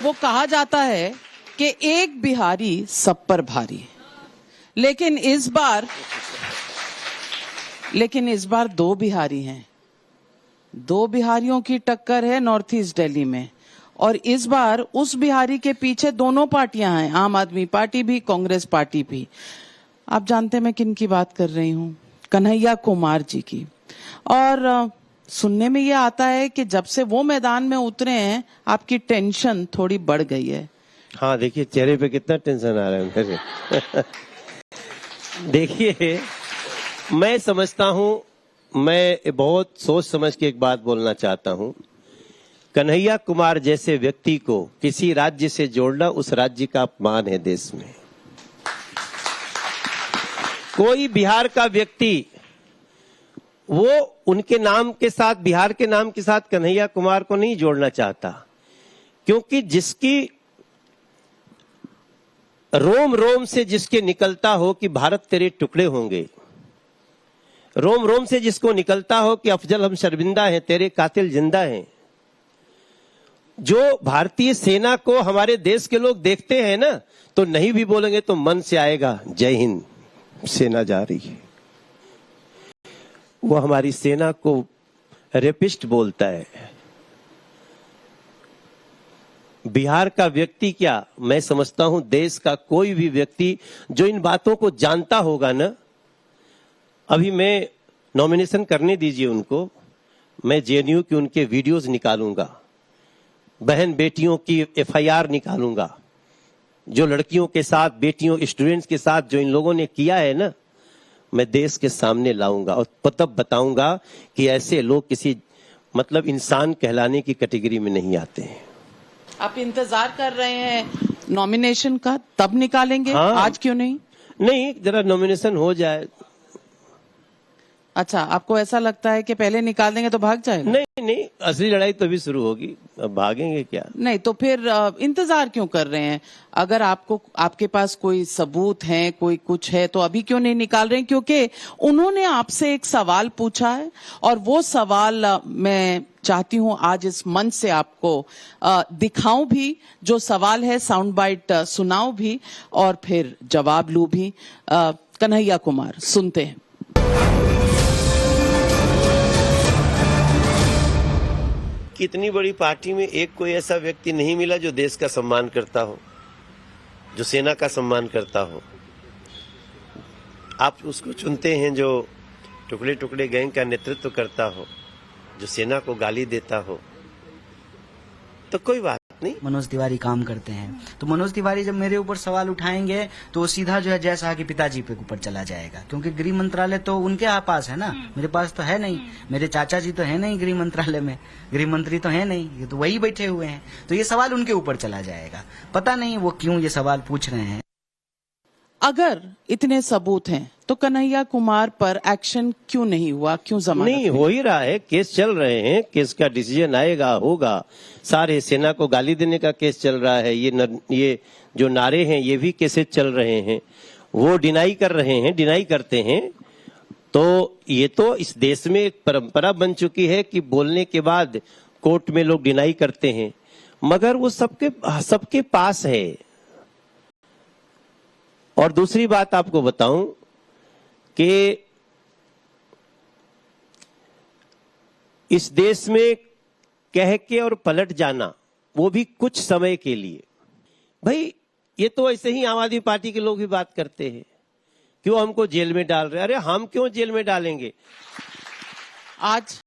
वो कहा जाता है कि एक बिहारी सब पर भारी, लेकिन इस बार दो बिहारी हैं। दो बिहारियों की टक्कर है नॉर्थ ईस्ट दिल्ली में, और इस बार उस बिहारी के पीछे दोनों पार्टियां हैं, आम आदमी पार्टी भी, कांग्रेस पार्टी भी। आप जानते हैं मैं किन की बात कर रही हूं? कन्हैया कुमार जी की। और सुनने में ये आता है कि जब से वो मैदान में उतरे हैं आपकी टेंशन थोड़ी बढ़ गई है। हाँ, देखिए चेहरे पे कितना टेंशन आ रहा है मेरे। देखिए, मैं समझता हूं, मैं बहुत सोच समझ के एक बात बोलना चाहता हूं। कन्हैया कुमार जैसे व्यक्ति को किसी राज्य से जोड़ना उस राज्य का अपमान है देश में। कोई बिहार का व्यक्ति वो उनके नाम के साथ, बिहार के नाम के साथ कन्हैया कुमार को नहीं जोड़ना चाहता, क्योंकि जिसकी रोम रोम से जिसके निकलता हो कि भारत तेरे टुकड़े होंगे, रोम रोम से जिसको निकलता हो कि अफजल हम शर्मिंदा हैं, तेरे कातिल जिंदा हैं, जो भारतीय सेना को हमारे देश के लोग देखते हैं ना, तो नहीं भी बोलेंगे तो मन से आएगा जय हिंद, सेना जा रही है। वो हमारी सेना को रेपिस्ट बोलता है। बिहार का व्यक्ति क्या, मैं समझता हूं देश का कोई भी व्यक्ति जो इन बातों को जानता होगा ना, अभी मैं नॉमिनेशन करने दीजिए उनको, मैं जेएनयू की उनके वीडियोस निकालूंगा, बहन बेटियों की एफआईआर निकालूंगा, जो लड़कियों के साथ, बेटियों, स्टूडेंट्स के साथ जो इन लोगों ने किया है ना, मैं देश के सामने लाऊंगा और तब बताऊंगा कि ऐसे लोग किसी मतलब इंसान कहलाने की कैटेगरी में नहीं आते हैं। आप इंतजार कर रहे हैं नॉमिनेशन का, तब निकालेंगे? हाँ, आज क्यों नहीं? नहीं, जरा नॉमिनेशन हो जाए। अच्छा, आपको ऐसा लगता है कि पहले निकाल देंगे तो भाग जाएगा? नहीं, असली लड़ाई तो अभी शुरू होगी, अब भागेंगे क्या? नहीं तो फिर इंतजार क्यों कर रहे हैं? अगर आपके पास कोई सबूत है, कोई कुछ है, तो अभी क्यों नहीं निकाल रहे हैं? क्योंकि उन्होंने आपसे एक सवाल पूछा है, और वो सवाल मैं चाहती हूं आज इस मंच से आपको दिखाऊं भी। जो सवाल है साउंड बाइट सुनाऊं भी और फिर जवाब लूं भी। कन्हैया कुमार, सुनते हैं। कितनी बड़ी पार्टी में एक कोई ऐसा व्यक्ति नहीं मिला जो देश का सम्मान करता हो, जो सेना का सम्मान करता हो। आप उसको चुनते हैं जो टुकड़े टुकड़े गैंग का नेतृत्व करता हो, जो सेना को गाली देता हो, तो कोई बात नहीं। मनोज तिवारी काम करते हैं, तो मनोज तिवारी जब मेरे ऊपर सवाल उठाएंगे तो सीधा जो है जय शाह के पिताजी पे ऊपर चला जाएगा, क्योंकि गृह मंत्रालय तो उनके पास है ना, मेरे पास तो है नहीं। मेरे चाचा जी तो है नहीं गृह मंत्रालय में, गृह मंत्री तो है नहीं, ये तो वही बैठे हुए हैं, तो ये सवाल उनके ऊपर चला जाएगा। पता नहीं वो क्यों ये सवाल पूछ रहे हैं। अगर इतने सबूत हैं तो कन्हैया कुमार पर एक्शन क्यों नहीं हुआ? क्यों जमानत नहीं हो ही रहा है, केस चल रहे हैं, केस का डिसीजन आएगा, होगा। सारे सेना को गाली देने का केस चल रहा है, ये जो नारे हैं ये भी केसेस चल रहे हैं, वो डिनाई कर रहे हैं, डिनाई करते हैं। तो ये तो इस देश में एक परंपरा बन चुकी है कि बोलने के बाद कोर्ट में लोग डिनाई करते हैं, मगर वो सबके पास है। और दूसरी बात आपको बताऊं कि इस देश में कह के और पलट जाना, वो भी कुछ समय के लिए। भाई ये तो ऐसे ही आम आदमी पार्टी के लोग भी बात करते हैं, क्यों हमको जेल में डाल रहे हैं? अरे हम क्यों जेल में डालेंगे? आज